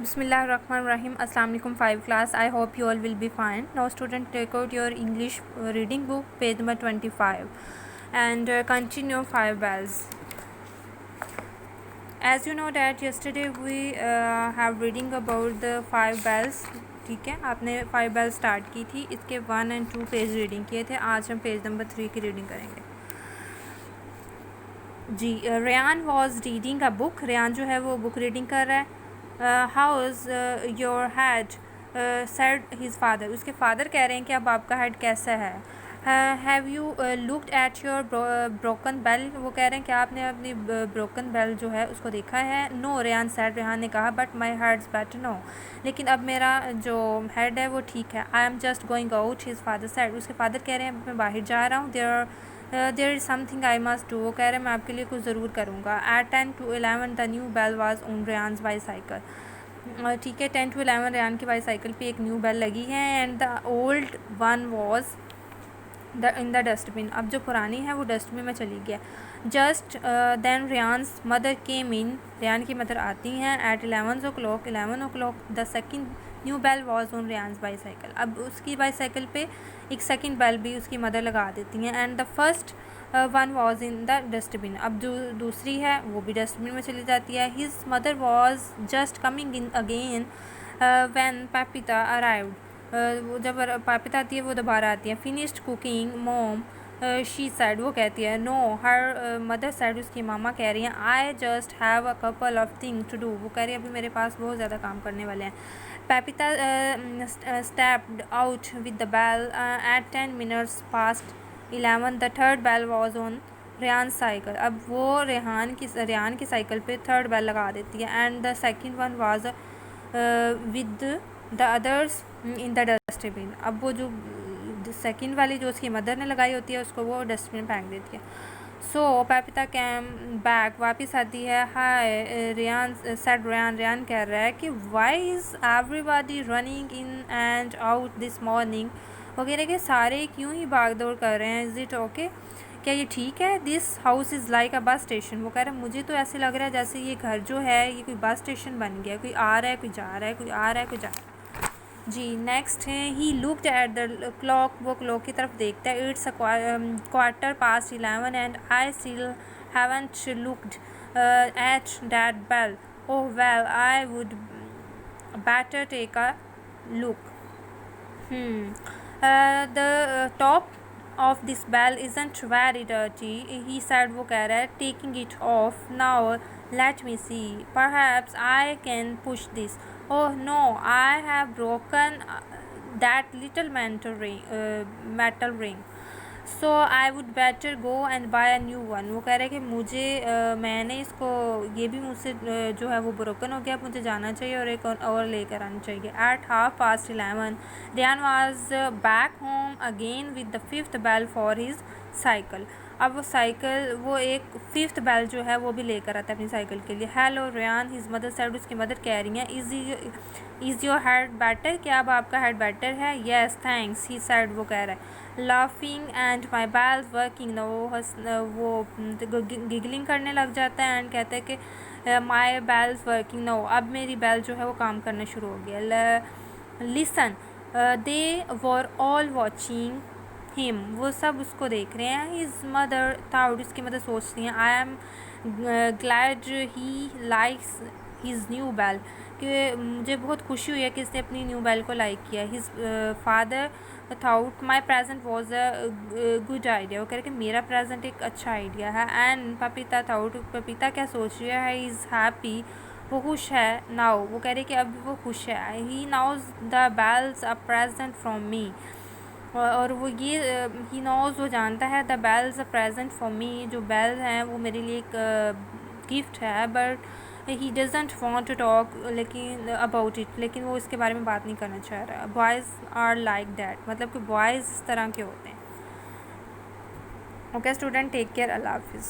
Bismillahirrahmanirrahim. Assalamu alaikum 5 class. I hope you all will be fine. Now student, take out your English reading book, page number 25, and continue 5 bells. As you know that yesterday we have reading about the 5 bells. ठीक है, आपने 5 bells start की थी, इसके 1 and 2 page reading किए थे. आज हम पेज नंबर 3 की रीडिंग करेंगे जी. Rayan was reading a book. Rayan जो है वो बुक रीडिंग कर रहा है. How's your head said his father. उसके फादर कह रहे हैं कि अब आपका हेड कैसा है. Have you looked at your broken bell. वो कह रहे हैं कि आपने अपनी ब्रोकन बेल जो है उसको देखा है. No Ryan said. रेहान ने कहा but my head's better. No, लेकिन अब मेरा जो हेड है वो ठीक है. I am just going out. His father said. उसके फादर कह रहे हैं मैं बाहर जा रहा हूँ. There is something I must do. वो कह रहे हैं मैं आपके लिए कुछ ज़रूर करूँगा. At 10 to 11 the new bell was on Rayan's bicycle. ठीक है, 10 to 11 रेयान की बाईसाइकिल पे एक न्यू बेल लगी है. And the old one was in the dustbin. अब जो पुरानी है वो डस्टबिन में चली गया. Just then Rayan's mother came in. Rayan की मदर आती हैं. At 11 o'clock the second new bell was on Rayan's bicycle. अब उसकी बाईसाइकिल पे एक सेकेंड बेल भी उसकी मदर लगा देती हैं. And the first one was in the dustbin. अब जो दूसरी है वो भी डस्टबिन में चली जाती है. His mother was just coming in again when Papita arrived. वो जब पापिता आती है वो दोबारा आती है. Finished cooking mom she said. वो कहती है. No her mother said. उसकी मामा कह रही हैं I just have a couple of thing to do. वो कह रही है अभी मेरे पास बहुत ज़्यादा काम करने वाले हैं. Papita stepped out with the bell. At 10 minutes past 11 the third bell was on Rayan cycle. अब वो रेहान की साइकिल पे थर्ड बेल लगा देती है. And the second one was with the others in the dustbin. अब वो जो सेकेंड वाली जो उसकी मदर ने लगाई होती है उसको वो डस्टबिन फेंक देती है. सो पापिता कैम बैक. वापस आती है. हाय रेयान सेड. रेयान कह रहा है कि why is everybody running in and out this morning. वो कह रहे कि सारे क्यों ही भाग दौड़ कर रहे हैं. Is it okay. क्या ये ठीक है. This house is like a bus station. वो कह रहा है मुझे तो ऐसे लग रहा है जैसे ये घर जो है ये कोई बस स्टेशन बन गया. कोई आ रहा है, कोई जा रहा है, कोई आ रहा है, कोई जा रहा है जी. नेक्स्ट है he looked at the clock. वो क्लॉक की तरफ देखता है. It's a 11:15 and I still haven't looked at that bell. Oh well I would better take a look. The top of this bell isn't very dirty, he said. वो कह रहा है taking it off. now let me see, perhaps I can push this. oh no, I have broken that little metal ring, so I would better go and buy a new one. वो कह रहे हैं कि मुझे मैंने इसको ये भी मुझसे जो है वो ब्रोकन हो गया. मुझे जाना चाहिए और एक और लेकर आना चाहिए. At 11:30 Ryan was back home again with the fifth bell for his cycle. अब वो एक फिफ्थ बेल जो है वो भी लेकर आता है अपनी साइकिल के लिए. Hello Ryan his mother said. उसकी मदर कह रही हैं इज़ योर हेड बेटर. क्या अब आपका हेड बेटर है. Yes thanks he said. वो कह रहा है laughing and my bell's working. वो गिगलिंग करने लग जाता है. एंड कहते हैं कि माई बेल्स वर्किंग. नो, अब मेरी बेल जो है वो काम करना शुरू हो गया. Listen, they were all watching him. वो सब उसको देख रहे हैं. His mother thought. उसकी मदर सोचती हैं I am glad he likes his new bell. कि मुझे बहुत खुशी हुई है कि इसने अपनी न्यू बेल को लाइक किया. His father thought my present was a good idea. वो कह रहे कि मेरा प्रेजेंट एक अच्छा आइडिया है. एंड पपीता थाउट. पपीता क्या सोच रही है. Is happy. वो खुश है. नाउ. वो कह रही कि अब वो खुश है. He knows the bells a present from me. और वो ये ही नोज़. वो जानता है the bells a present for me. जो बेल्स हैं वो मेरे लिए एक गिफ्ट है. But he doesn't want to talk लेकिन अबाउट इट. लेकिन वो इसके बारे में बात नहीं करना चाह रहा. Boys are like that. मतलब कि बॉयज़ इस तरह के होते हैं. Okay student, take care. अल्लाह हाफिज़.